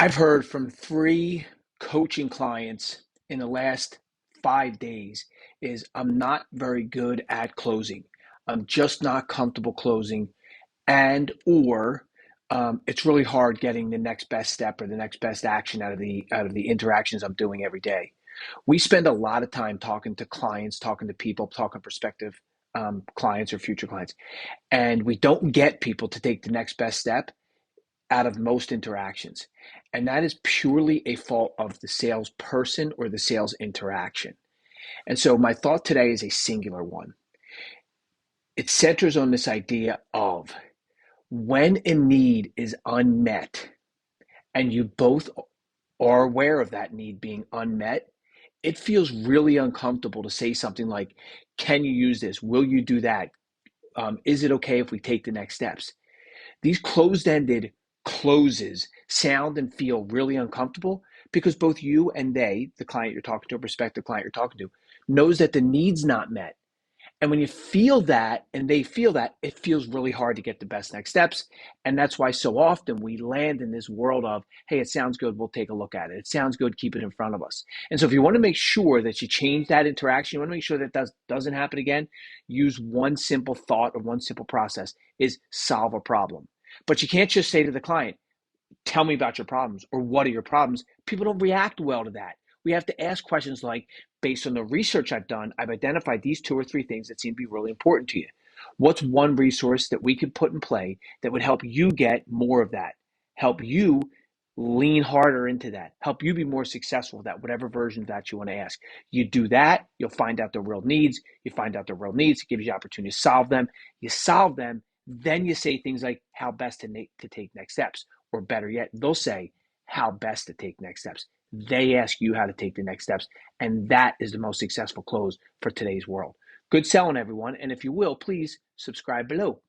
I've heard from three coaching clients in the last 5 days is I'm not very good at closing. I'm just not comfortable closing and or it's really hard getting the next best step or the next best action out of the interactions I'm doing every day. We spend a lot of time talking to clients, talking to people, talking prospective clients or future clients, and we don't get people to take the next best step out of most interactions. And that is purely a fault of the salesperson or the sales interaction. And so my thought today is a singular one. It centers on this idea of when a need is unmet and you both are aware of that need being unmet, it feels really uncomfortable to say something like, can you use this? Will you do that? Is it okay if we take the next steps? These closed-ended closes sound and feel really uncomfortable because both you and they, the client you're talking to, a prospective client you're talking to, knows that the need's not met. And when you feel that and they feel that, it feels really hard to get the best next steps. And that's why so often we land in this world of, hey, it sounds good, we'll take a look at it. It sounds good, keep it in front of us. And so if you want to make sure that you change that interaction, you want to make sure that doesn't happen again, use one simple thought or one simple process is solve a problem. But you can't just say to the client, tell me about your problems or what are your problems. People don't react well to that. We have to ask questions like, based on the research I've done, I've identified these two or three things that seem to be really important to you. What's one resource that we could put in play that would help you get more of that, help you lean harder into that, help you be more successful with that, whatever version of that you want to ask? You do that, you'll find out the real needs. You find out the real needs, it gives you the opportunity to solve them. You solve them, then you say things like how best to take next steps. Or better yet, they'll say how best to take next steps. They ask you how to take the next steps. And that is the most successful close for today's world. Good selling, everyone. And if you will, please subscribe below.